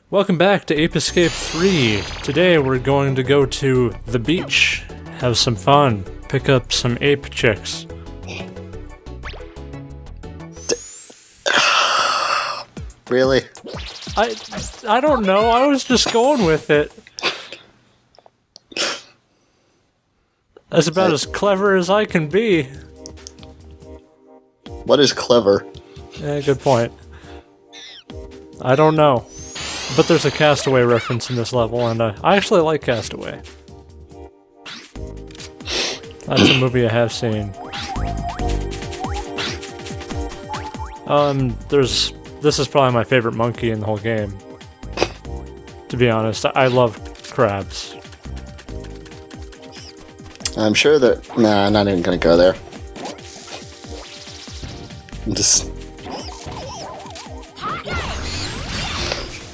Welcome back to Ape Escape 3. Today we're going to go to the beach, have some fun, pick up some ape chicks. Really? I don't know, I was just going with it. That's about as clever as I can be. What is clever? Yeah, good point. I don't know. But there's a Castaway reference in this level, and I actually like Castaway. That's a movie I have seen. This is probably my favorite monkey in the whole game. To be honest, I love crabs. I'm sure that... Nah, I'm not even gonna go there. I'm just...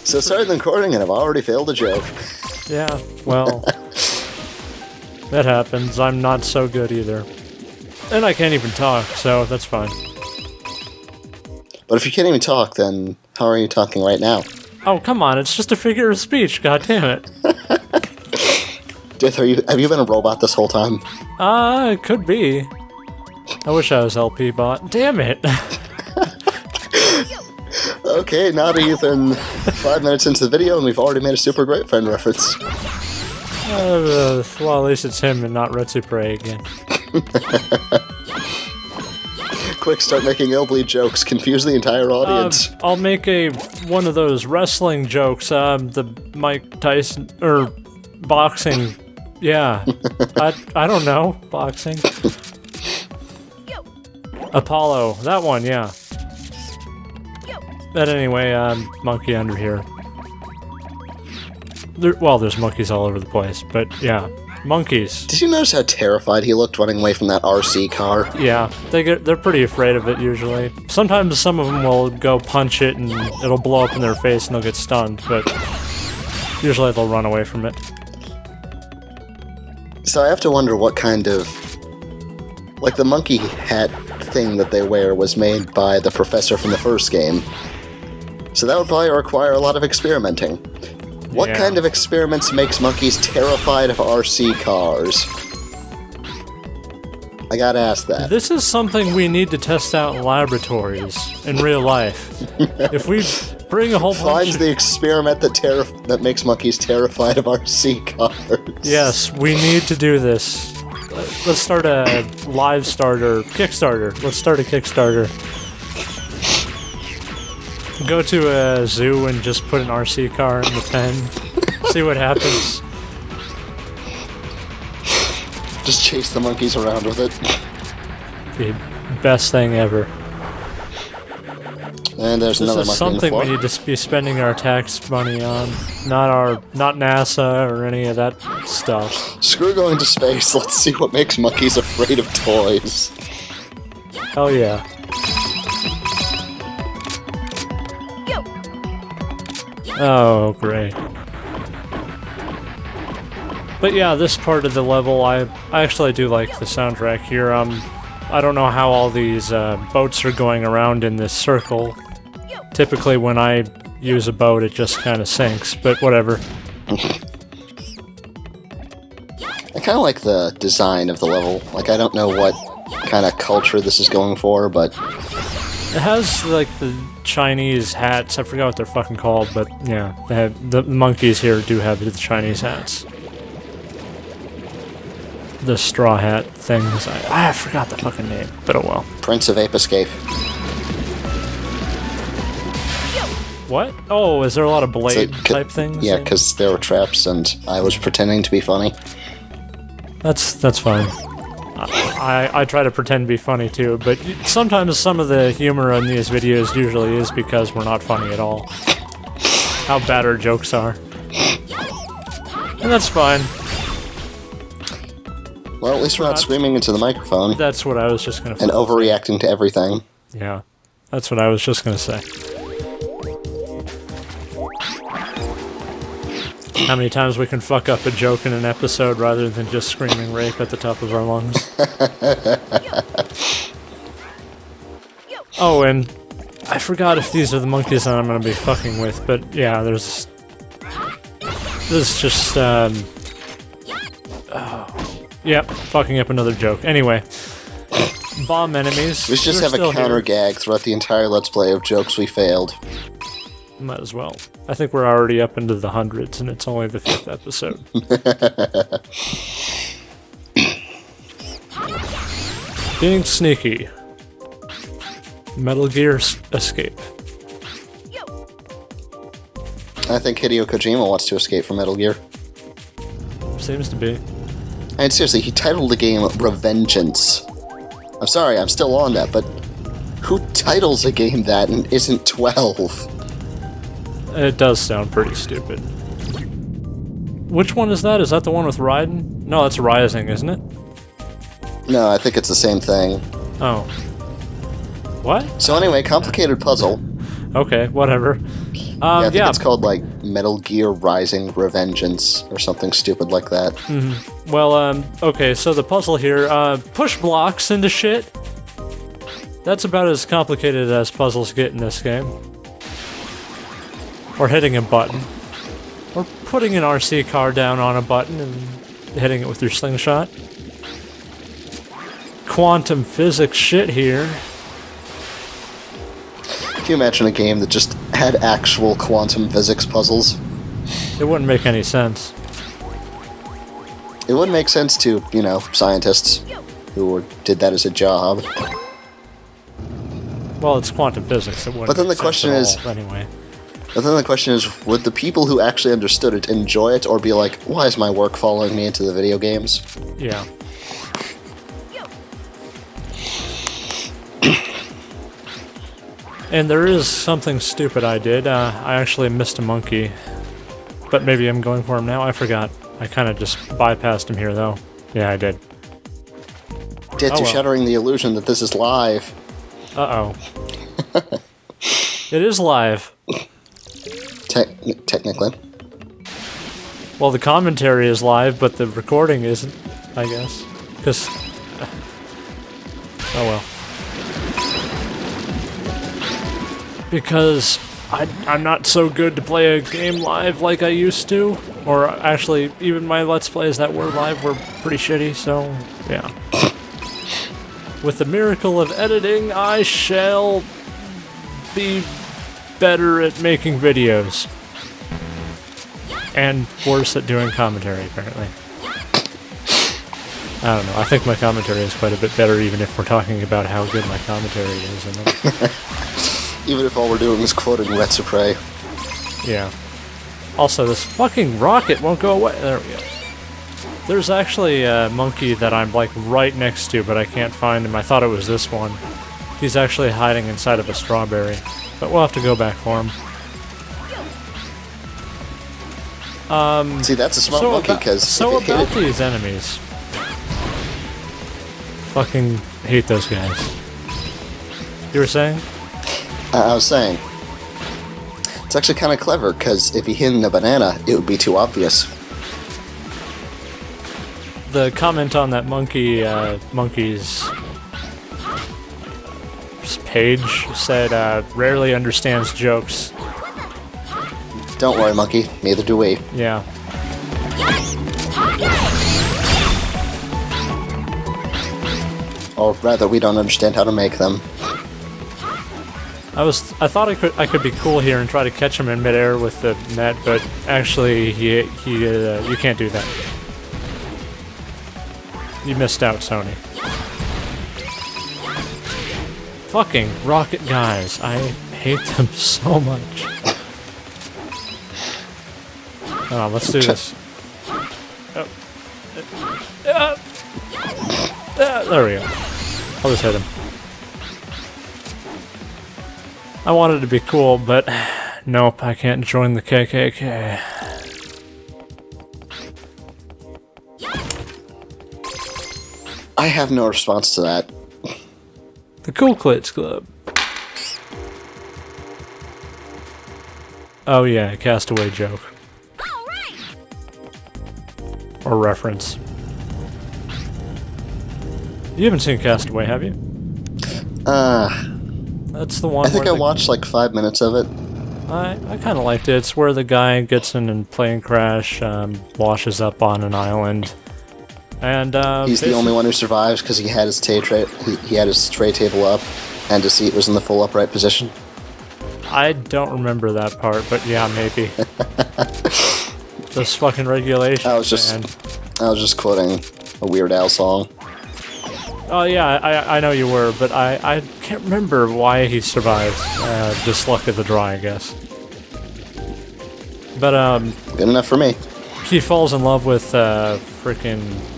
So started the recording and I've already failed a joke. Yeah, well... that happens. I'm not so good either. And I can't even talk, so that's fine. But if you can't even talk, then how are you talking right now? Oh, come on, it's just a figure of speech, goddammit. Dith, have you been a robot this whole time? It could be. I wish I was LP bot. Damn it! Okay, not even 5 minutes into the video and we've already made a super great friend reference. Well, at least it's him and not Retsupre again. Quick, start making Illbleed jokes. Confuse the entire audience. I'll make one of those wrestling jokes. The Mike Tyson or boxing. Yeah, I don't know boxing. Apollo, that one, yeah. But anyway, monkey under here. There's monkeys all over the place, but yeah, monkeys. Did you notice how terrified he looked running away from that RC car? Yeah, they're pretty afraid of it usually. Sometimes some of them will go punch it and it'll blow up in their face and they'll get stunned, but usually they'll run away from it. So I have to wonder what kind of... Like, the monkey hat thing that they wear was made by the professor from the first game. So that would probably require a lot of experimenting. What kind of experiments makes monkeys terrified of RC cars? I gotta ask that. This is something we need to test out in laboratories, in real life. If we bring a whole bunch Finds the experiment that makes monkeys terrified of RC cars. Yes, we need to do this. Let's start a Kickstarter. Let's start a Kickstarter. Go to a zoo and just put an RC car in the pen. See what happens. Just chase the monkeys around with it. The best thing ever. And there's another monkey on the floor. This is something we need to be spending our tax money on. Not NASA or any of that stuff. Screw going to space. Let's see what makes monkeys afraid of toys. Hell yeah. Oh, great. But yeah, this part of the level, I actually do like the soundtrack here. I don't know how all these boats are going around in this circle. Typically when I use a boat, it just kind of sinks, but whatever. I kind of like the design of the level. Like, I don't know what kind of culture this is going for, but... It has, like, the Chinese hats. I forgot what they're fucking called, but yeah, the monkeys here do have the Chinese hats. The straw hat things. I forgot the fucking name, but oh well. Prince of Ape Escape. What? Oh, is there a lot of blade type things? Yeah, because there were traps and I was pretending to be funny. That's fine. I try to pretend to be funny too, but sometimes some of the humor in these videos usually is because we're not funny at all. How bad our jokes are. And that's fine. Well, at least we're not screaming into the microphone. That's what I was just gonna say. And overreacting to everything. Yeah, that's what I was just gonna say. How many times we can fuck up a joke in an episode rather than just screaming rape at the top of our lungs. Oh, and I forgot if these are the monkeys that I'm gonna be fucking with, but yeah, there's This is just, oh, yep, fucking up another joke. Anyway, bomb enemies. We should just have a counter gag throughout the entire Let's Play of jokes we failed. Might as well. I think we're already up into the hundreds, and it's only the 5th episode. Being sneaky. Metal Gear Escape. I think Hideo Kojima wants to escape from Metal Gear. Seems to be. And seriously, he titled the game Revengeance. I'm sorry, I'm still on that, but who titles a game that and isn't 12? It does sound pretty stupid. Which one is that? Is that the one with Raiden? No, that's Rising, isn't it? No, I think it's the same thing. Oh. What? So anyway, complicated puzzle. Okay, whatever. Yeah, I think it's called, like, Metal Gear Rising Revengeance, or something stupid like that. Mm-hmm. Well, okay, so the puzzle here, push blocks into shit. That's about as complicated as puzzles get in this game. Or hitting a button. Or putting an RC car down on a button and hitting it with your slingshot. Quantum physics shit here. Can you imagine a game that just had actual quantum physics puzzles? It wouldn't make any sense. It wouldn't make sense to, you know, scientists who did that as a job. Well, it's quantum physics. It wouldn't but then the make question sense is, at all, anyway. But then the question is, would the people who actually understood it enjoy it, or be like, why is my work following me into the video games? Yeah. And there is something stupid I did. I actually missed a monkey. But maybe I'm going for him now? I forgot. I kind of just bypassed him here, though. Yeah, I did. Dead to shattering the illusion that this is live. Uh-oh. It is live. Technically. Well, the commentary is live, but the recording isn't, I guess. Because... oh well. Because I'm not so good to play a game live like I used to. Or actually, even my Let's Plays that were live were pretty shitty, so yeah. With the miracle of editing, I shall be better at making videos. And worse at doing commentary, apparently. I don't know, I think my commentary is quite a bit better even if we're talking about how good my commentary is. Even if all we're doing is quoting Let's Play. Yeah. Also, this fucking rocket won't go away. There we go. There's actually a monkey that I'm like right next to, but I can't find him. I thought it was this one. He's actually hiding inside of a strawberry. But we'll have to go back for him. See, that's a smart monkey, because so about these enemies. Fucking hate those guys. You were saying? I was saying, it's actually kind of clever, because if he hid in a banana, it would be too obvious. The comment on that monkey's page said, rarely understands jokes. Don't worry, monkey, neither do we. Yeah. Or rather, we don't understand how to make them. I thought I could be cool here and try to catch him in midair with the net, but actually you can't do that. You missed out, Sony. Fucking rocket guys, I hate them so much. Hold on, let's do this. Oh. There we go. I'll just hit him. I wanted to be cool, but nope, I can't join the KKK. I have no response to that. The Cool Clits Club. Oh yeah, Castaway joke. Or reference. You haven't seen Castaway, have you? That's the one. I think I watched like 5 minutes of it. I kind of liked it. It's where the guy gets in a plane crash, washes up on an island, and he's the only one who survives because he had his he had his tray table up, and his seat was in the full upright position. I don't remember that part, but yeah, maybe. This fucking regulation. I was just quoting a Weird Al song. Oh yeah, I know you were, but I can't remember why he survived. Just luck of the draw, I guess. But good enough for me. he falls in love with well,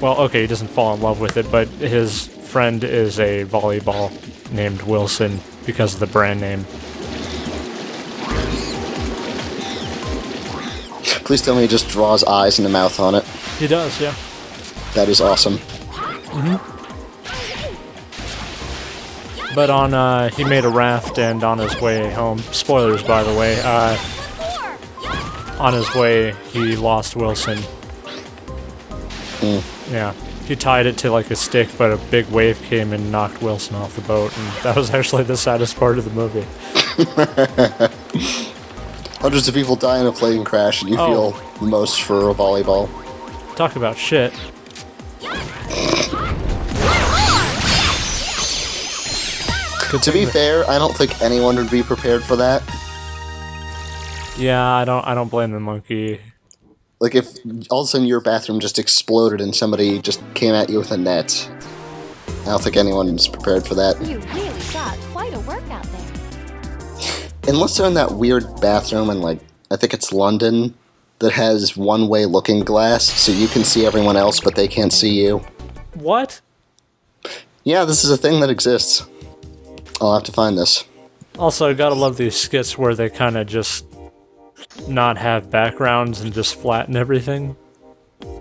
okay, he doesn't fall in love with it, but his friend is a volleyball named Wilson because of the brand name. Please tell me he just draws eyes and a mouth on it. He does, yeah. That is awesome. But he made a raft, and on his way home, spoilers by the way, on his way he lost Wilson. Yeah, he tied it to like a stick, but a big wave came and knocked Wilson off the boat, and that was actually the saddest part of the movie. Hundreds of people die in a plane crash, and you feel the most for a volleyball. Talk about shit. To be fair, I don't think anyone would be prepared for that. Yeah, I don't blame the monkey. Like, if all of a sudden your bathroom just exploded and somebody just came at you with a net, I don't think anyone's prepared for that. You really got quite a workout there. Unless they're in that weird bathroom in, like, I think it's London, that has one-way looking glass, so you can see everyone else, but they can't see you. What? Yeah, this is a thing that exists. I'll have to find this. Also, gotta love these skits where they kind of just not have backgrounds and just flatten everything,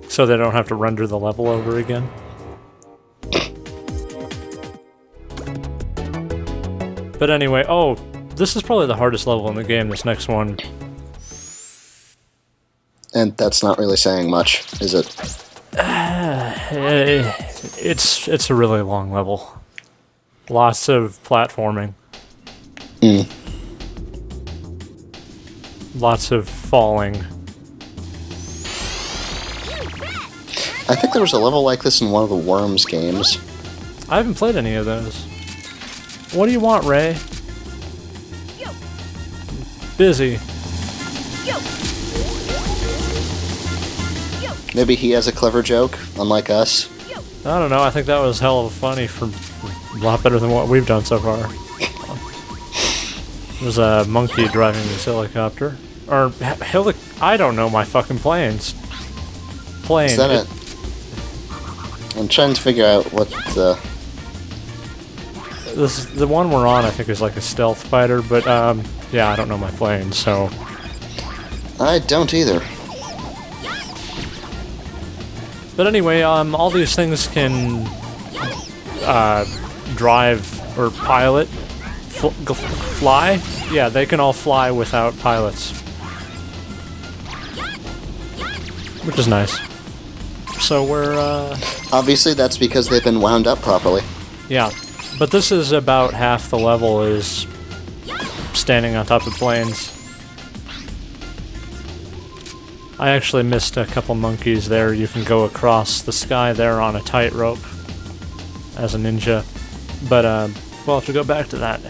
so they don't have to render the level over again. But anyway, this is probably the hardest level in the game, this next one. And that's not really saying much, is it? It's a really long level. Lots of platforming. Lots of falling. I think there was a level like this in one of the Worms games. I haven't played any of those. What do you want, Ray? Busy. Maybe he has a clever joke, unlike us. I don't know, I think that was hell of funny for a lot better than what we've done so far. There's a monkey driving this helicopter. Or, I don't know my fucking planes. Plane. Is that it? I'm trying to figure out what the... The one we're on, I think, is like a stealth fighter, but, yeah, I don't know my plane, so... I don't either. But anyway, all these things can drive or pilot, fly. Yeah, they can all fly without pilots, which is nice. So we're obviously that's because they've been wound up properly. Yeah, but this is about half the level is standing on top of planes. I actually missed a couple monkeys there. You can go across the sky there on a tightrope as a ninja. But, we'll have to go back to that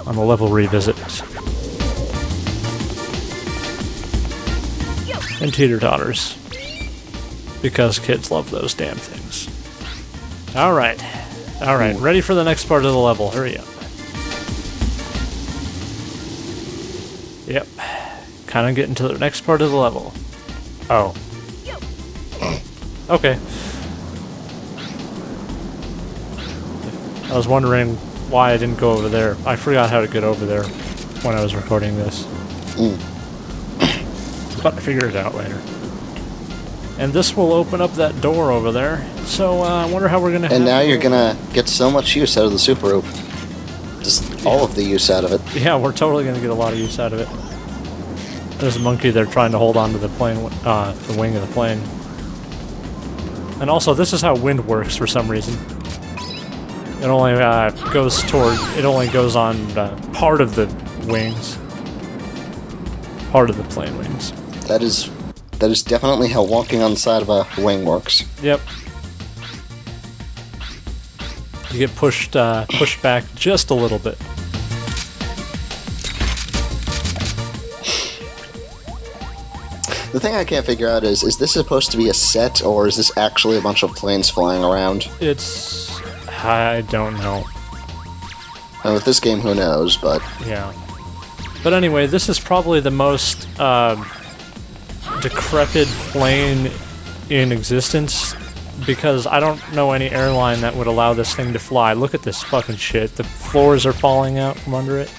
on the level revisit. And teeter-totters. Because kids love those damn things. Alright. Alright, ready for the next part of the level. Hurry up. Yep. Kind of getting to the next part of the level. Oh. Okay. I was wondering why I didn't go over there. I forgot how to get over there when I was recording this. But I figure it out later. And this will open up that door over there. So I wonder how we're gonna. And now you're gonna get so much use out of the super rope. Just all of the use out of it. Yeah, we're totally gonna get a lot of use out of it. There's a monkey there trying to hold on to the plane, the wing of the plane. And also, this is how wind works for some reason. It only goes on part of the wings. part of the plane wings. That is definitely how walking on the side of a wing works. Yep. You get pushed back just a little bit. The thing I can't figure out is this supposed to be a set, or is this actually a bunch of planes flying around? I don't know. And with this game, who knows, but... Yeah. But anyway, this is probably the most decrepit plane in existence, because I don't know any airline that would allow this thing to fly. Look at this fucking shit. The floors are falling out from under it.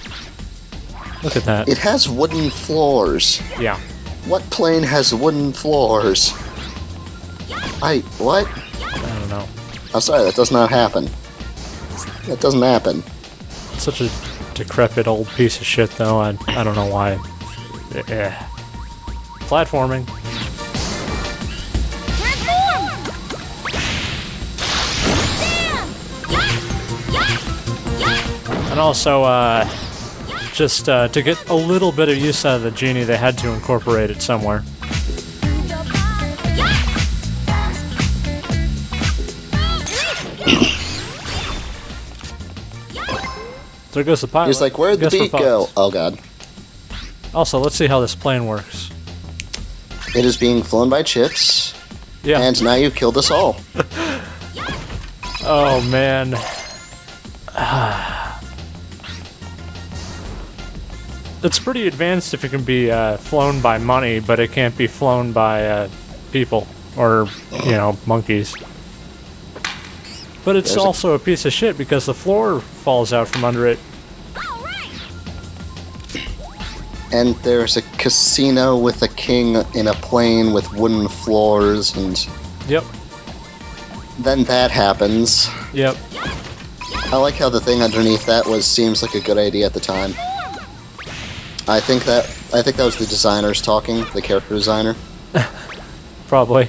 Look at that. It has wooden floors. Yeah. What plane has wooden floors? What? I don't know. I'm sorry, that does not happen. That doesn't happen. It's such a decrepit old piece of shit, though. I don't know why. Platforming. And also, just to get a little bit of use out of the genie, they had to incorporate it somewhere. There goes the pilot. He's like, where'd the beat go? Oh god. Also, let's see how this plane works. It is being flown by chips. Yeah. And now you've killed us all. Oh, man. It's pretty advanced if it can be flown by money, but it can't be flown by people or, you know, monkeys. But it's also a piece of shit because the floor falls out from under it. And there's a casino with a king in a plane with wooden floors, and... Yep. Then that happens. Yep. I like how the thing underneath that seems like a good idea at the time. I think that was the designers talking, the character designer. Probably.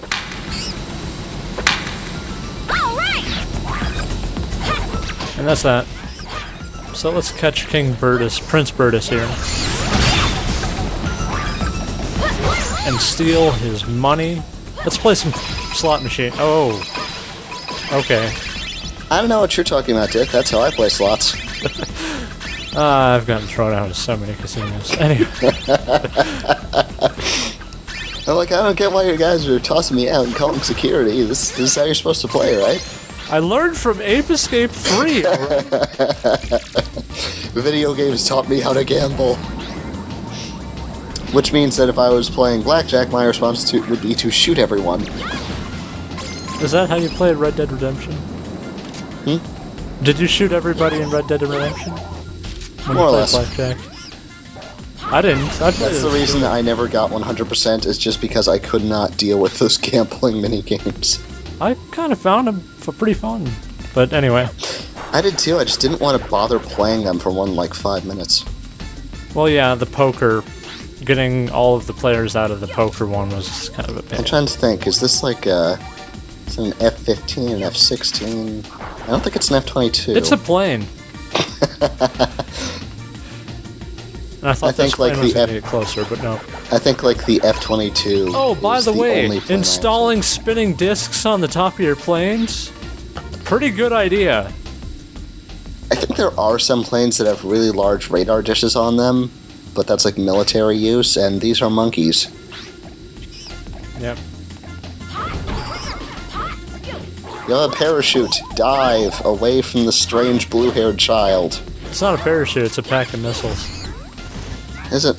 And that's that. So let's catch King Burtis, Prince Burtis here. And steal his money. Let's play some slot machine. Oh. Okay. I don't know what you're talking about, Dick. That's how I play slots. I've gotten thrown out of so many casinos. Anyway. I'm like, I don't get why you guys are tossing me out and calling security. This is how you're supposed to play, right? I learned from Ape Escape 3, alright? Video games taught me how to gamble. Which means that if I was playing blackjack, my response would be to shoot everyone. Is that how you played Red Dead Redemption? Hmm? Did you shoot everybody in Red Dead Redemption? When More or you less. played blackjack? I didn't. That's the reason that I never got 100%, is just because I could not deal with those gambling minigames. I kind of found them pretty fun. But anyway. I did too, I just didn't want to bother playing them for more than like 5 minutes. Well, yeah, the poker, getting all of the players out of the poker one was kind of a pain. I'm trying to think, is this like it's an F-15, an F-16? I don't think it's an F-22. It's a plane. And I thought this plane was going to get closer, but no. I think like the F-22. Oh, by the way, only plane installing spinning discs on the top of your planes? Pretty good idea. I think there are some planes that have really large radar dishes on them, but that's like military use, and these are monkeys. Yep. You have a parachute. Dive away from the strange blue-haired child. It's not a parachute, it's a pack of missiles. Is it?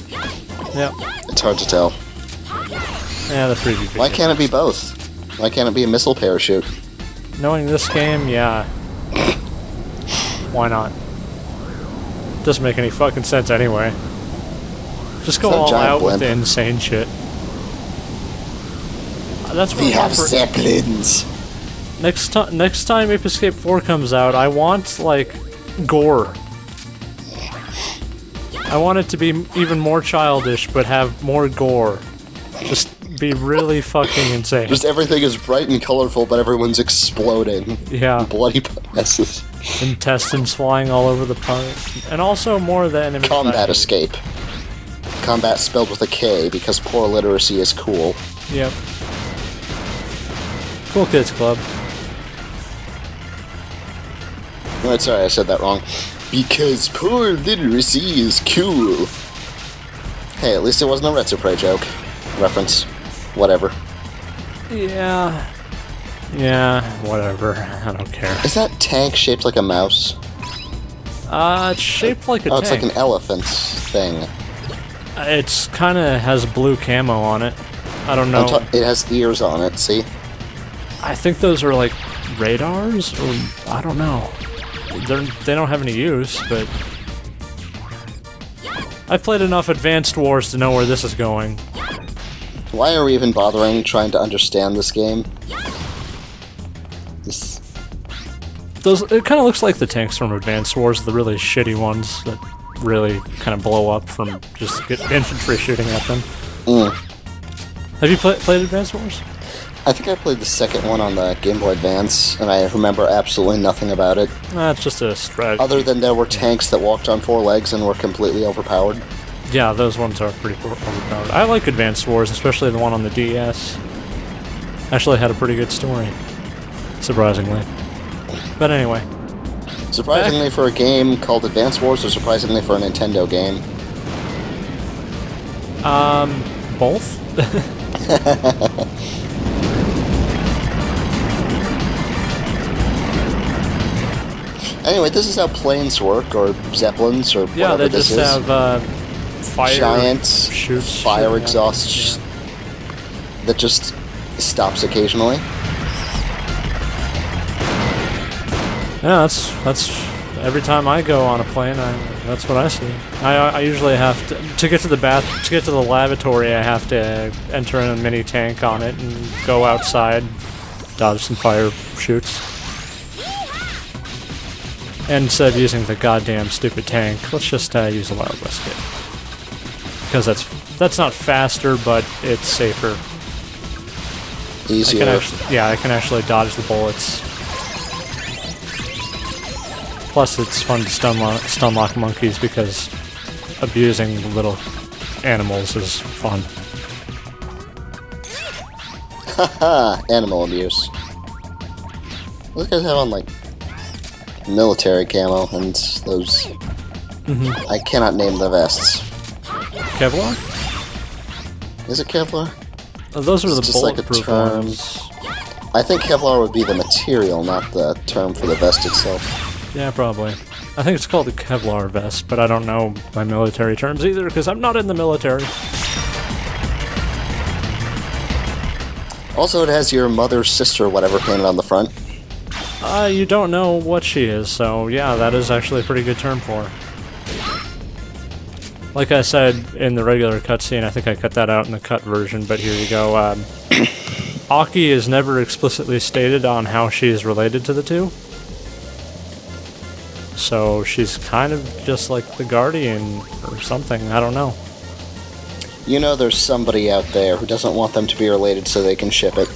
Yep. It's hard to tell. Yeah, they're pretty big. Why can't it be both? Why can't it be a missile parachute? Knowing this game, yeah. Why not? Doesn't make any fucking sense anyway. Just go all out with the insane shit. That's what we have Zeppelins. Next time Ape Escape 4 comes out, I want, like, gore. I want it to be even more childish, but have more gore. Just be really fucking insane. Just everything is bright and colorful, but everyone's exploding. Yeah. Bloody messes. Intestines flying all over the park. And also more of the enemy Combat escape. Combat spelled with a K because poor literacy is cool. Yep. Cool Kids Club. Oh, sorry, I said that wrong. Because poor literacy is cool. Hey, at least it wasn't a Retropre joke. Reference. Whatever. Yeah. Yeah, whatever. I don't care. Is that tank shaped like a mouse? It's shaped like a tank. Oh, it's like an elephant thing. It's kind of has blue camo on it. I don't know. It has ears on it, see? I think those are like radars, or I don't know. They don't have any use, but I've played enough Advanced Wars to know where this is going. Why are we even bothering trying to understand this game? It kind of looks like the tanks from Advanced Wars, the really shitty ones that really kind of blow up from just infantry shooting at them. Have you played Advanced Wars? I think I played the second one on the Game Boy Advance, and I remember absolutely nothing about it. It's just a strategy. Other than there were tanks that walked on 4 legs and were completely overpowered. Yeah, those ones are pretty overpowered. I like Advanced Wars, especially the one on the DS. Actually had a pretty good story, surprisingly. But anyway. Surprisingly for a game called Advanced Wars, or surprisingly for a Nintendo game? Both? Anyway, this is how planes work, or zeppelins, or yeah, whatever this is. Yeah, they just have fire giant shoots, fire exhaust that just stops occasionally. Yeah, that's every time I go on a plane, that's what I see. I usually have to get to the lavatory. I have to enter in a mini tank on it and go outside, dodge some fire shoots. And instead of using the goddamn stupid tank, let's just use a Wild West kit. Because that's not faster, but it's safer. Easier. I can actually dodge the bullets. Plus, it's fun to stun lock monkeys because abusing little animals is fun. Haha, animal abuse. Those guys have on like military camo and those. I cannot name the vests. Kevlar? Is it Kevlar? Those are the just like a bulletproof term. ones. I think Kevlar would be the material, not the term for the vest itself. Yeah, probably. I think it's called a Kevlar vest, but I don't know my military terms either because I'm not in the military. Also, it has your mother, sister, whatever painted on the front. You don't know what she is, so yeah, that is actually a pretty good term for her. Like I said in the regular cutscene, I think I cut that out in the cut version, but here you go. Aki is never explicitly stated on how she is related to the two. So she's kind of just like the Guardian or something, I don't know. You know there's somebody out there who doesn't want them to be related so they can ship it.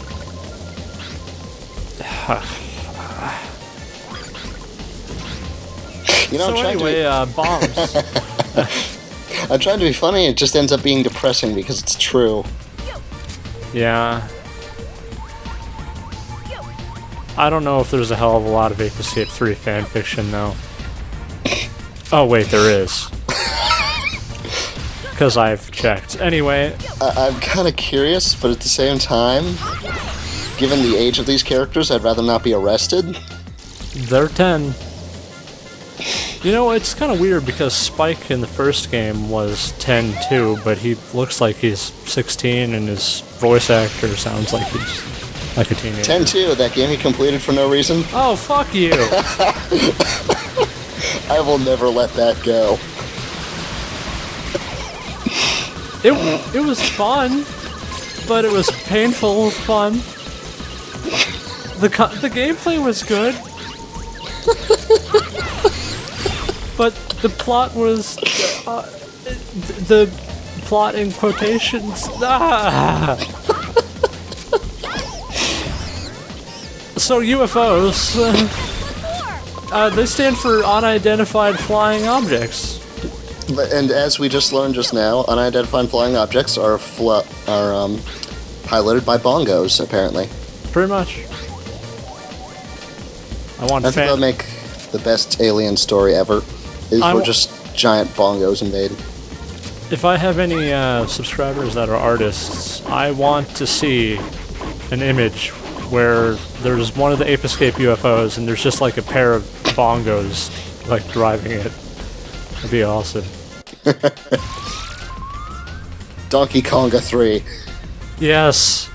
You know, so anyway, bombs. I'm trying to be funny, it just ends up being depressing because it's true. Yeah. I don't know if there's a hell of a lot of Ape Escape 3 fanfiction, though. Oh, wait, there is. Because I've checked. Anyway. I'm kind of curious, but at the same time, given the age of these characters, I'd rather not be arrested. They're 10. You know, it's kind of weird because Spike in the first game was 10 too, but he looks like he's 16 and his voice actor sounds like he's like a teenager. 10-2, that game he completed for no reason. Oh, fuck you! I will never let that go. It was fun, but it was painful fun. The gameplay was good, but the plot was the plot in quotations. Ah. So UFOs, they stand for unidentified flying objects. And as we just learned just now, unidentified flying objects are piloted by bongos, apparently. Pretty much. I think that'll make the best alien story ever. We're just giant bongos invading. If I have any subscribers that are artists, I want to see an image where there's one of the Ape Escape UFOs and there's just like a pair of bongos like driving it. That'd be awesome. Donkey Konga 3. Yes.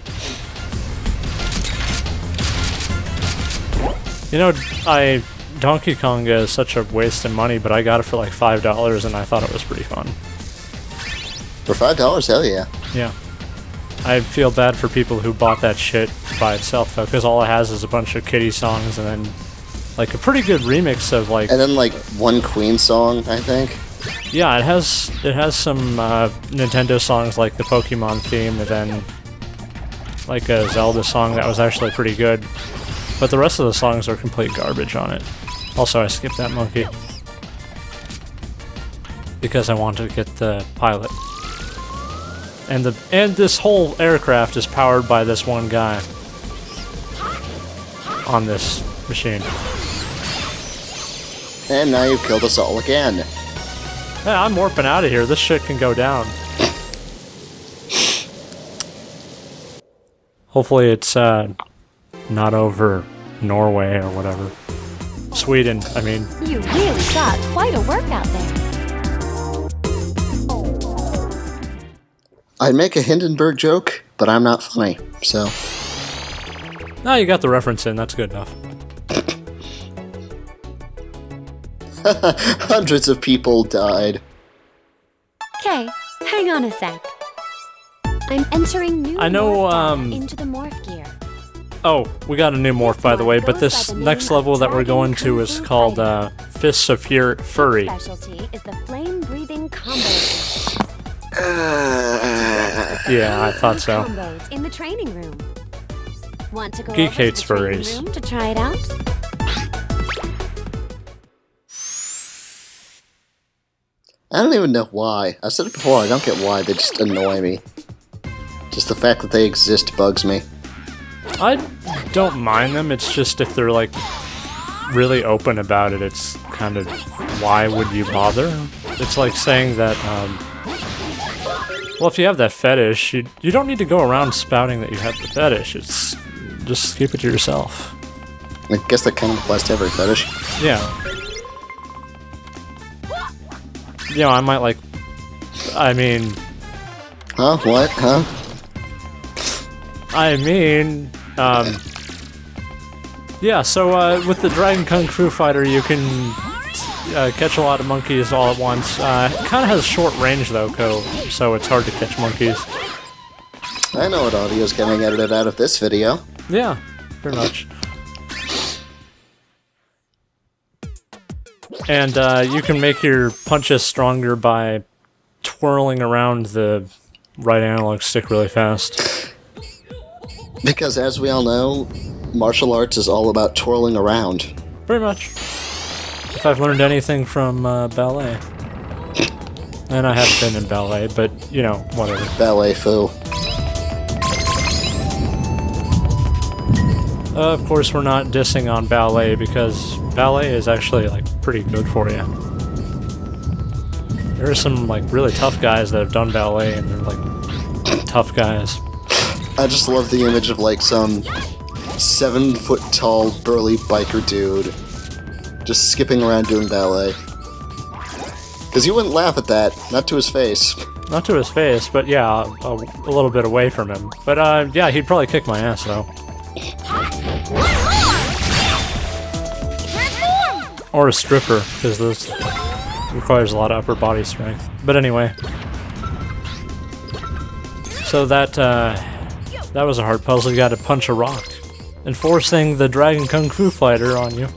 You know, Donkey Konga is such a waste of money, but I got it for like $5 and I thought it was pretty fun. For $5? Hell yeah. Yeah. I feel bad for people who bought that shit by itself though, because all it has is a bunch of Kitty songs and then like a pretty good remix of like... And then like one Queen song, I think. Yeah, it has some Nintendo songs like the Pokemon theme and then like a Zelda song that was actually pretty good. But the rest of the songs are complete garbage on it. Also, I skipped that monkey. Because I wanted to get the pilot. And this whole aircraft is powered by this one guy. On this machine. And now you've killed us all again. Yeah, I'm warping out of here. This shit can go down. Hopefully it's not over Norway or whatever. Sweden, I mean. You really got quite a workout there. I'd make a Hindenburg joke, but I'm not funny, so... No, you got the reference in. That's good enough. Hundreds of people died. Okay, hang on a sec. I'm entering new morph data into the morph gear. Oh, we got a new morph, by the way, but this next level that we're going to is called Fists of Fury. Specialty is the flame-breathing combo. Yeah, I thought so. Combos in the training room. Want to go Geek over to hates the training furries. room to try it out? I don't even know why. I've said it before, I don't get why, they just annoy me. Just the fact that they exist bugs me. I don't mind them, it's just if they're like really open about it, it's kind of, why would you bother? It's like saying that, well, if you have that fetish, you don't need to go around spouting that you have the fetish, it's, just keep it to yourself. I guess that kind of applies to every fetish. Yeah. You know, I might like, I mean... Huh? What? Huh? I mean, yeah, so with the Dragon Kung Fu Fighter you can catch a lot of monkeys all at once. It kind of has short range though, so it's hard to catch monkeys. I know what audio is getting edited out of this video. Yeah, pretty much. And you can make your punches stronger by twirling around the right analog stick really fast. Because as we all know, martial arts is all about twirling around. Pretty much. If I've learned anything from ballet. And I haven't been in ballet, but, you know, whatever. Ballet foo. Of course, we're not dissing on ballet, because ballet is actually, like, pretty good for you. There are some, like, really tough guys that have done ballet, and they're, like, tough guys. I just love the image of, like, some 7-foot-tall, burly biker dude just skipping around doing ballet. Because you wouldn't laugh at that, not to his face. Not to his face, but yeah, a little bit away from him. But yeah, he'd probably kick my ass, though. Or a stripper, because this requires a lot of upper body strength. But anyway. So that was a hard puzzle. You gotta punch a rock. Enforcing the Dragon Kung Fu Fighter on you.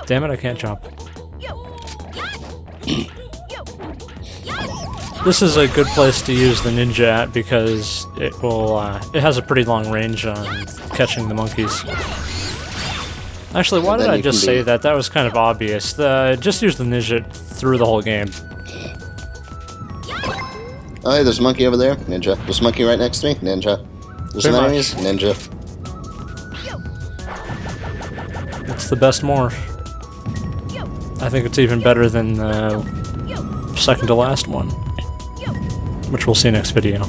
Damn it, I can't jump. This is a good place to use the ninja at because it will, it has a pretty long range on catching the monkeys. Actually, why did I just say that? That was kind of obvious. Just use the ninja through the whole game. Oh, hey, there's a monkey over there. Ninja. There's a monkey right next to me. Ninja. There's some enemies. Ninja. It's the best morph. I think it's even better than the second to last one, which we'll see next video.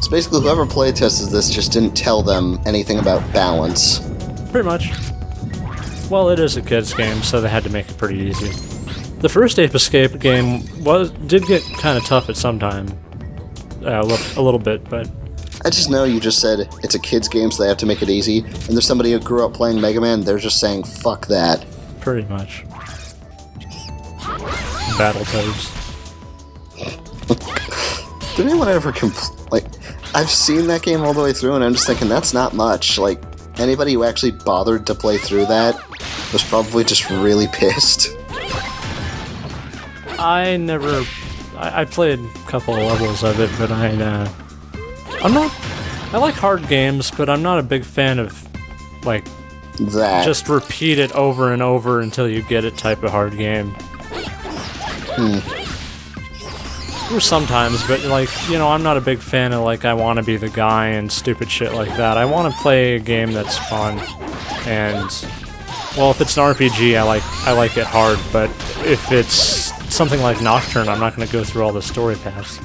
So basically, whoever playtested this just didn't tell them anything about balance. Pretty much. Well, it is a kid's game, so they had to make it pretty easy. The first Ape Escape game did get kind of tough at some time. A little bit, but... I just know you just said it's a kid's game, so they have to make it easy, and there's somebody who grew up playing Mega Man, they're just saying, fuck that. Pretty much. Battletoads. Did anyone ever like, I've seen that game all the way through, and I'm just thinking, that's not much. Like, anybody who actually bothered to play through that was probably just really pissed. I played a couple of levels of it, but I like hard games, but I'm not a big fan of, like, that. Just repeat it over and over until you get it type of hard game. Or sometimes, but, like, you know, I'm not a big fan of, like, I want to be the guy and stupid shit like that. I want to play a game that's fun, and, well, if it's an RPG, I like it hard, but if it's something like Nocturne, I'm not going to go through all the story paths.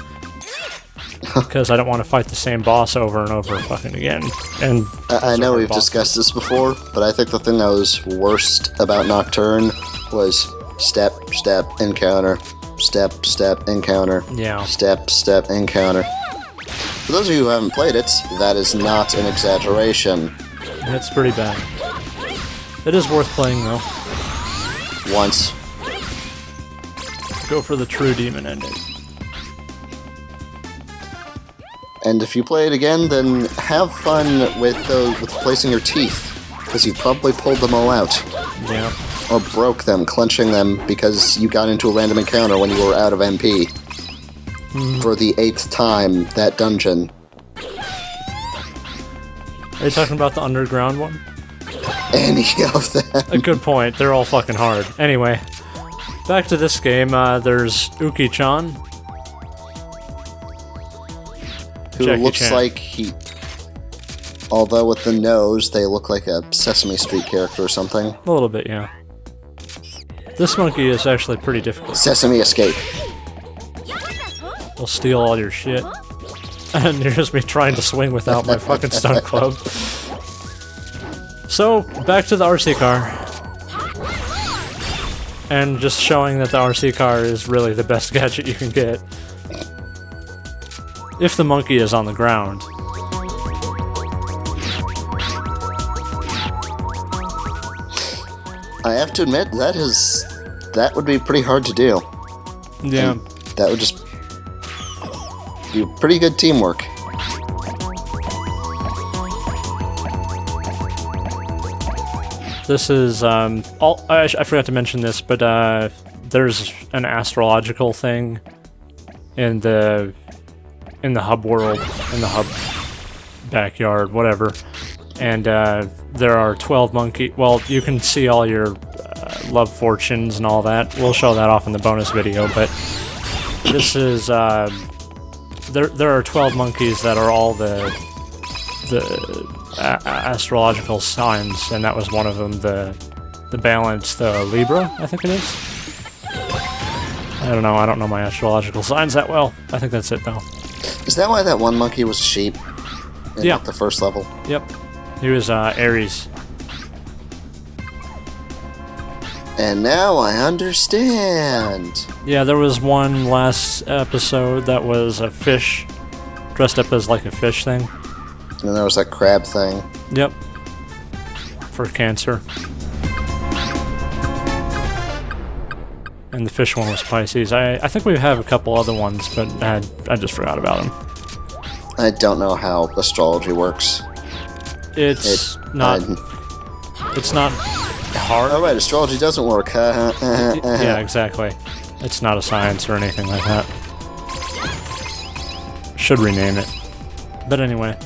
Because I don't want to fight the same boss over and over fucking again. And I know we've discussed this before, but I think the thing that was worst about Nocturne was step, step, encounter. Step, step, encounter. Yeah. Step, step, encounter. For those of you who haven't played it, that is not an exaggeration. It's pretty bad. It is worth playing, though. Once. Go for the true demon ending. And if you play it again, then have fun with placing your teeth, because you probably pulled them all out. Yeah. Or broke them, clenching them, because you got into a random encounter when you were out of MP. For the 8th time, that dungeon. Are you talking about the underground one? Any of them. A good point. They're all fucking hard. Anyway, back to this game. There's Uki-chan. Who looks like he... Although with the nose, they look like a Sesame Street character or something. A little bit, yeah. This monkey is actually pretty difficult. Sesame Escape. They'll steal all your shit. And here's me trying to swing without my fucking stun club. So, back to the RC car. And just showing that the RC car is really the best gadget you can get. If the monkey is on the ground. I have to admit, that would be pretty hard to do. Yeah. And that would just be pretty good teamwork. This is, I forgot to mention this, but there's an astrological thing in the hub world, in the hub backyard, whatever. And there are 12 monkey. Well, you can see all your love fortunes and all that. We'll show that off in the bonus video, but this is there are 12 monkeys that are all the astrological signs, and that was one of them. The balance, the Libra, I think it is. I don't know. I don't know my astrological signs that well. I think that's it though. Is that why that one monkey was a sheep? In, yeah. Like, the first level. Yep. He was Aries. And now I understand. Yeah, there was one last episode that was a fish, dressed up as like a fish thing. And there was that crab thing. Yep. For cancer. And the fish one was Pisces. I think we have a couple other ones, but I just forgot about them. I don't know how astrology works. It's not hard. Oh right, astrology doesn't work. Yeah, exactly. It's not a science or anything like that. Should rename it. But anyway.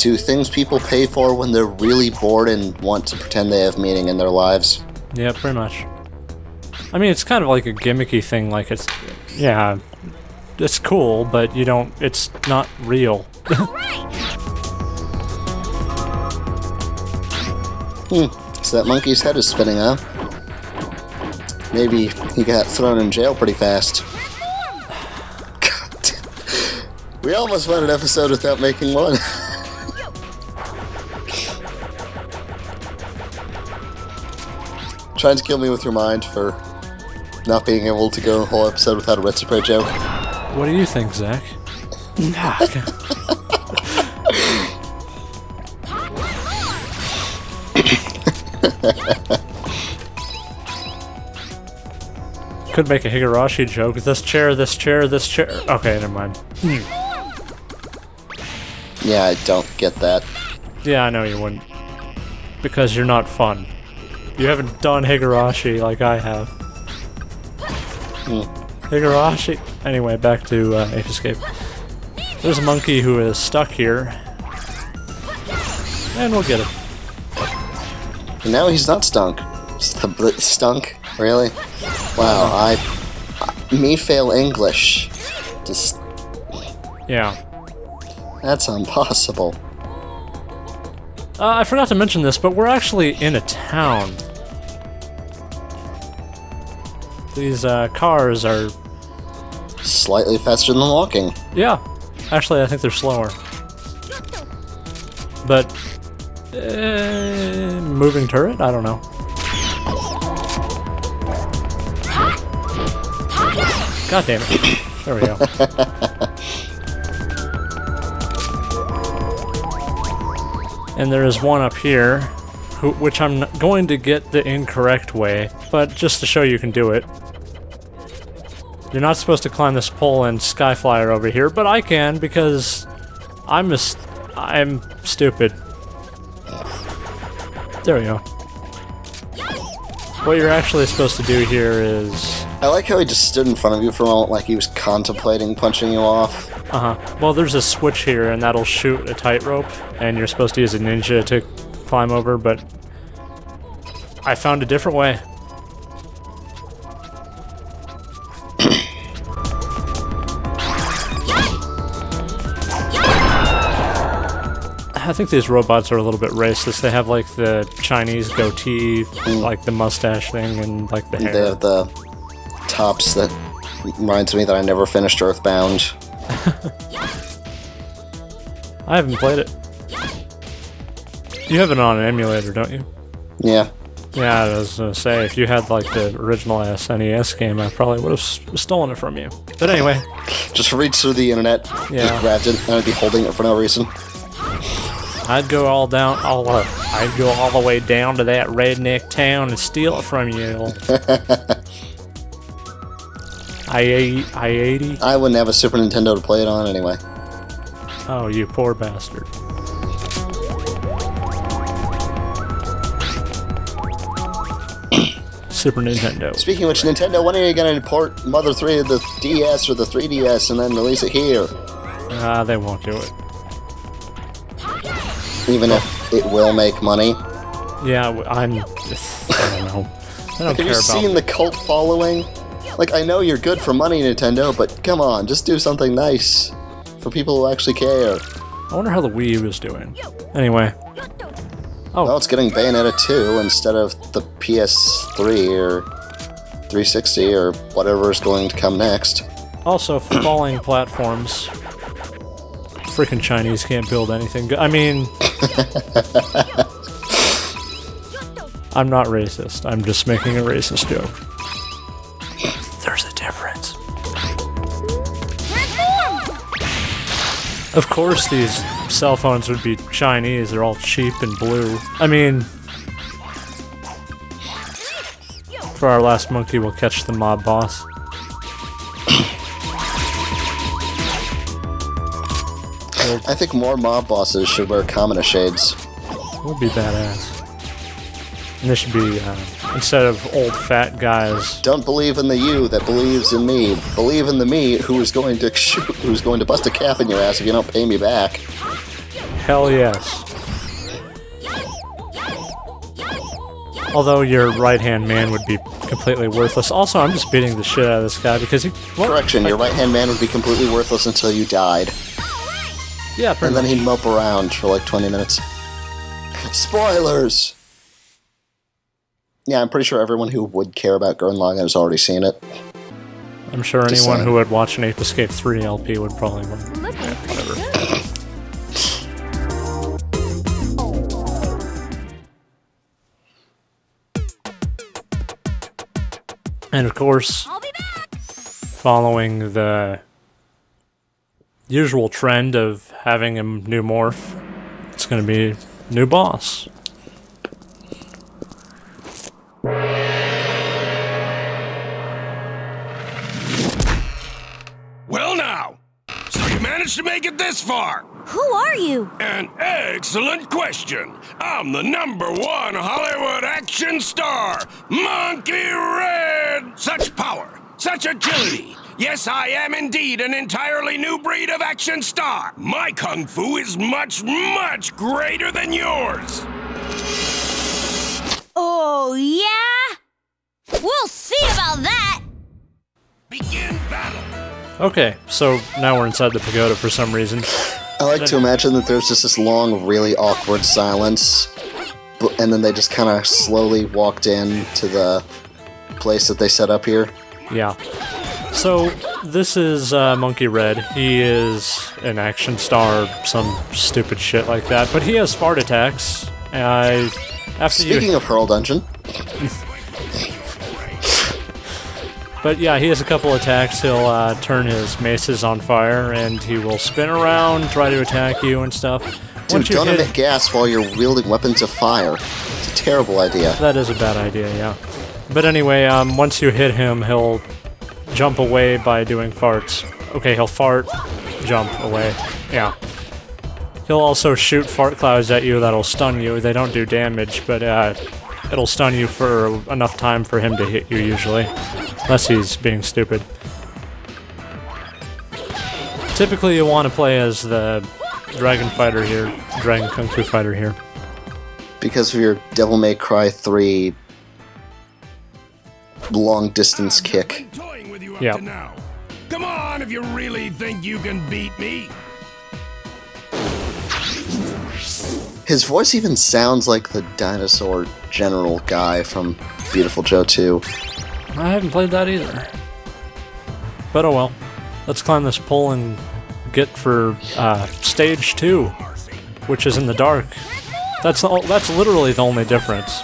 to things people pay for when they're really bored and want to pretend they have meaning in their lives. Yeah, pretty much. I mean, it's kind of like a gimmicky thing, like it's... Yeah, it's cool, but you don't... It's not real. So that monkey's head is spinning, huh? Maybe he got thrown in jail pretty fast. God. We almost went an episode without making one. Trying to kill me with your mind for not being able to go a whole episode without a Red Spray joke. What do you think, Zach? Could make a Higurashi joke. This chair, this chair, this chair. Okay, never mind. Yeah, I don't get that. Yeah, I know you wouldn't. Because you're not fun. You haven't done Higurashi like I have. Higurashi. Anyway, back to Ape Escape. There's a monkey who is stuck here. And we'll get him. And now he's not stunk. Stunk? Really? Wow, me fail English. Just... Yeah. That's impossible. I forgot to mention this, but we're actually in a town. These cars are... Slightly faster than walking. Yeah. Actually, I think they're slower. But... moving turret? I don't know. God damn it. There we go. And there is one up here, which I'm going to get the incorrect way, but just to show you can do it. You're not supposed to climb this pole and skyflyer over here, but I can because I'm stupid. There we go. What you're actually supposed to do here is... I like how he just stood in front of you for a moment like he was contemplating punching you off. Well, there's a switch here, and that'll shoot a tightrope, and you're supposed to use a ninja to climb over, but I found a different way. I think these robots are a little bit racist. They have, like, the Chinese goatee, like the mustache thing, and, like, the hair. They have the tops that reminds me that I never finished Earthbound. I haven't played it. You have it on an emulator, don't you? Yeah. Yeah, I was gonna say, if you had, like, the original SNES game, I probably would have stolen it from you. But anyway. Just reach through the internet, just grabbed it, and I'd be holding it for no reason. I'd go I'd go all the way down to that redneck town and steal it from you. I-80? I wouldn't have a Super Nintendo to play it on anyway. Oh, you poor bastard. Super Nintendo. Speaking of which, Nintendo, when are you going to port Mother 3 of the DS or the 3DS and then release it here? They won't do it. Even if it will make money? Yeah, I don't know. I don't care about... Have you seen the cult following? Like, I know you're good for money, Nintendo, but come on, just do something nice for people who actually care. I wonder how the Wii U is doing. Anyway. Oh. Well, it's getting Bayonetta 2 instead of the PS3 or 360 or whatever is going to come next. Also, falling platforms. Freaking Chinese can't build anything good. I mean... I'm not racist. I'm just making a racist joke. There's a difference. Of course these cell phones would be Chinese. They're all cheap and blue. I mean... For our last monkey, we'll catch the mob boss. I think more mob bosses should wear Kamina shades. Would be badass. And this should be, instead of old fat guys... Don't believe in the you that believes in me. Believe in the me who is going to shoot, who's going to bust a cap in your ass if you don't pay me back. Hell yes. Although your right-hand man would be completely worthless. Also, I'm just beating the shit out of this guy because he... What? Correction, your right-hand man would be completely worthless until you died. Yeah, pretty And then he'd mope around for like 20 minutes. Spoilers! Yeah, I'm pretty sure everyone who would care about Gurren Lagann has already seen it. I'm sure anyone who would watch an Ape Escape 3 LP would probably win. Yeah, whatever. And of course, following the usual trend of having a new morph, it's going to be new boss. Well now, so you managed to make it this far. Who are you? An excellent question. I'm the #1 Hollywood action star, Monkey Red. Such power, such agility. Yes, I am indeed an entirely new breed of action star. My kung fu is much, much greater than yours. Oh, yeah? We'll see about that! Begin battle. Okay, so now we're inside the pagoda for some reason. I like to imagine that there's just this long, really awkward silence, and then they just kind of slowly walked in to the place that they set up here. Yeah. So, this is Monkey Red. He is an action star, some stupid shit like that, but he has fart attacks. Speaking of Hurl Dungeon. But yeah, he has a couple attacks. He'll turn his maces on fire, and he will spin around, try to attack you and stuff. Dude, don't emit gas while you're wielding weapons of fire. It's a terrible idea. That is a bad idea, yeah. But anyway, once you hit him, he'll jump away by doing farts. Okay, he'll fart, jump away. Yeah. He'll also shoot fart clouds at you that'll stun you. They don't do damage, but it'll stun you for enough time for him to hit you, usually. Unless he's being stupid. Typically, you want to play as the Dragon Fighter here. Dragon Kung Fu Fighter here. Because of your Devil May Cry 3 long-distance kick. Yeah. Come on, if you really think you can beat me. His voice even sounds like the dinosaur general guy from Beautiful Joe 2. I haven't played that either. But oh well. Let's climb this pole and get for stage 2, which is in the dark. That's literally the only difference.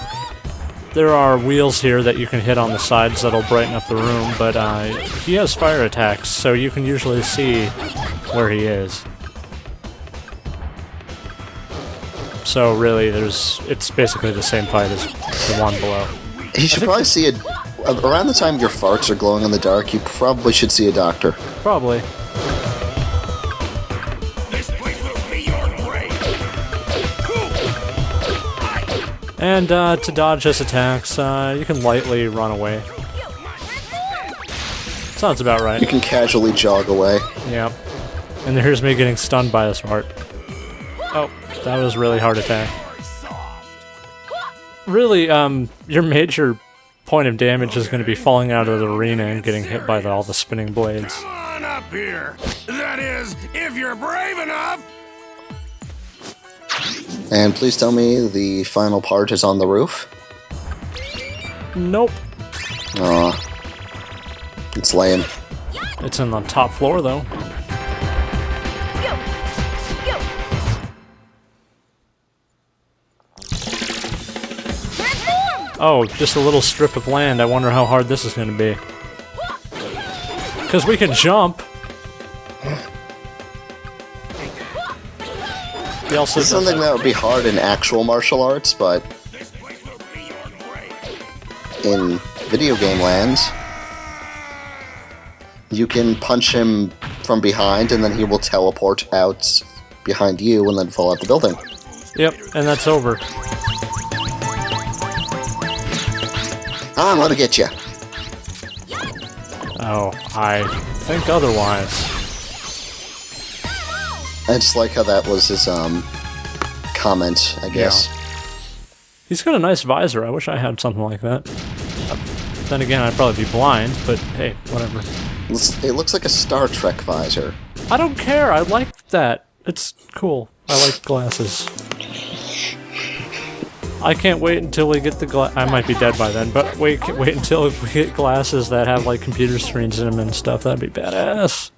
There are wheels here that you can hit on the sides that'll brighten up the room, but he has fire attacks, so you can usually see where he is. So really, it's basically the same fight as the one below. He should probably see around the time your farts are glowing in the dark, you probably should see a doctor. Probably. This place will be your grave. And to dodge his attacks, you can lightly run away. Sounds about right. You can casually jog away. Yeah. And here's me getting stunned by this fart. Oh, that was a really hard attack. Really, your major point of damage is going to be falling out of the arena and getting hit by all the spinning blades. Come on up here. That is, if you're brave enough. And please tell me the final part is on the roof? Nope. Aw. It's lame. It's in the top floor, though. Oh, just a little strip of land. I wonder how hard this is going to be. Because we can jump. This is something that would be hard in actual martial arts, but in video game lands, you can punch him from behind and then he will teleport out behind you and then fall out the building. Yep, and that's over. I'm gonna get you. Oh, I think otherwise. I just like how that was his comment, I guess. Yeah. He's got a nice visor. I wish I had something like that. Then again, I'd probably be blind, but hey, whatever. It looks like a Star Trek visor. I don't care. I like that. It's cool. I like glasses. I can't wait until we get the I might be dead by then, but wait until we get glasses that have like computer screens in them and stuff. That'd be badass.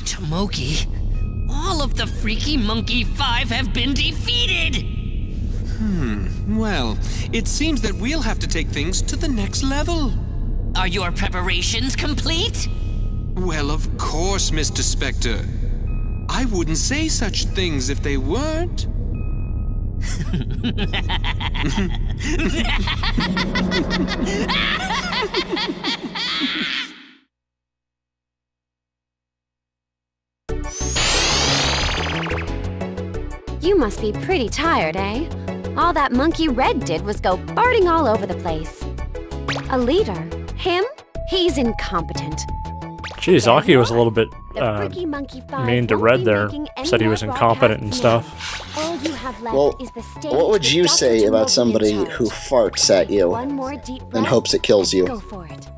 Tomoki, all of the Freaky Monkey 5 have been defeated! Well, it seems that we'll have to take things to the next level. Are your preparations complete? Well, of course, Mr. Spectre. I wouldn't say such things if they weren't. You must be pretty tired, eh? All that Monkey Red did was go farting all over the place. A leader? Him? He's incompetent. Geez, Aki was a little bit mean to Red there. Said he was incompetent and stuff. Well, what would you say about somebody who farts at you and hopes it kills you? Go for it.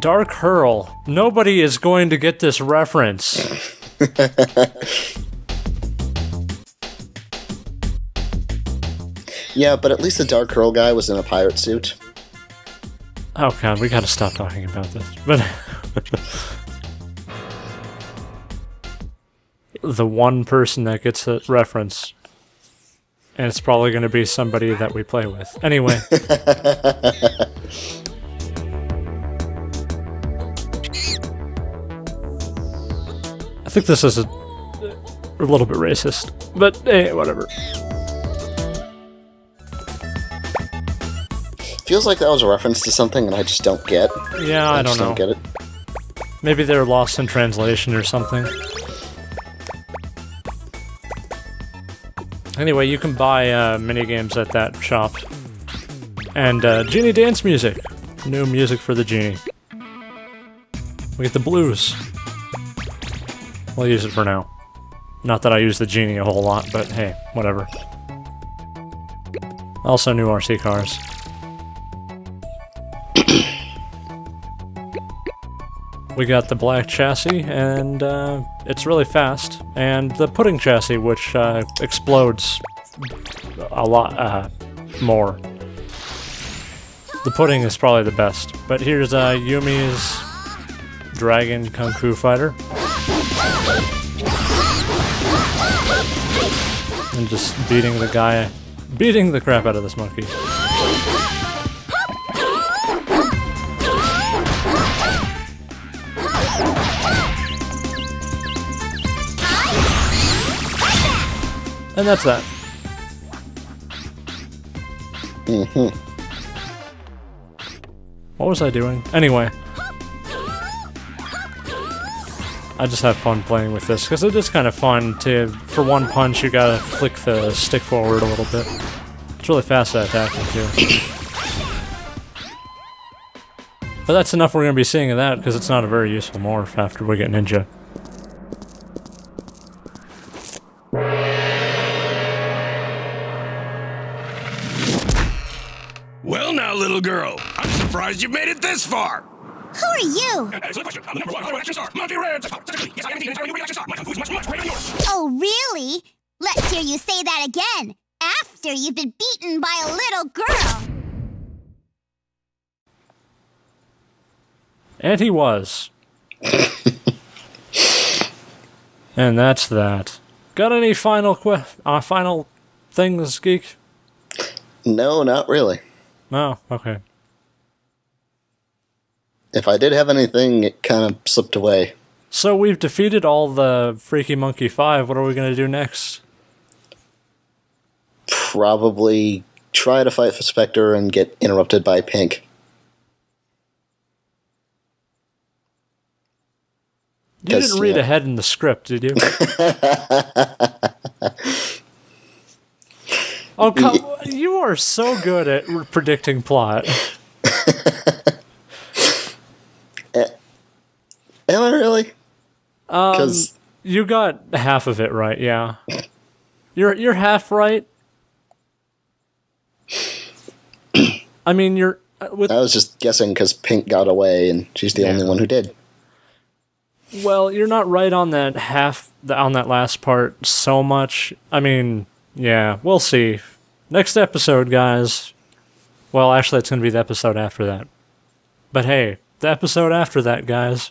Dark Hurl. Nobody is going to get this reference. Yeah, but at least the Dark Hurl guy was in a pirate suit. Oh god, we gotta stop talking about this. But the one person that gets a reference, and it's probably gonna be somebody that we play with. Anyway. I think this is a little bit racist, but hey, whatever. Feels like that was a reference to something and I just don't get. Yeah, I don't know. Don't get it. Maybe they're lost in translation or something. Anyway, you can buy minigames at that shop. And Genie dance music. New music for the Genie. We get the blues. We'll use it for now. Not that I use the Genie a whole lot, but hey, whatever. Also new RC cars. We got the black chassis, and it's really fast, and the pudding chassis, which explodes a lot more. The pudding is probably the best, but here's Yumi's Dragon Kung Fu Fighter. And just beating the crap out of this monkey. And that's that. What was I doing? Anyway. I just have fun playing with this, because it is kind of fun to, for one punch, you gotta flick the stick forward a little bit. It's really fast at attacking, too. But that's enough we're gonna be seeing of that, because it's not a very useful morph after we get Ninja. Well now, little girl, I'm surprised you made it this far. Who are you? Excellent question. I'm the number one Hollywood action star, Monkey Red. Yes, I am indeed an entire action star. My kung fu is much, much greater than yours. Oh, really? Let's hear you say that again. After you've been beaten by a little girl. And he was. And that's that. Got any final things, Geek? No, not really. No, okay. If I did have anything, it kind of slipped away. So we've defeated all the Freaky Monkey 5. What are we going to do next? Probably try to fight for Spectre and get interrupted by Pink. You didn't read ahead in the script, did you? Oh, come, you are so good at predicting plot. Am I really? Because You got half of it right, yeah. You're half right. I mean, you're... I was just guessing because Pink got away, and she's the only one who did. Well, you're not right on that on that last part so much. I mean, yeah, we'll see. Next episode, guys. Well, actually, it's going to be the episode after that. But hey, the episode after that, guys.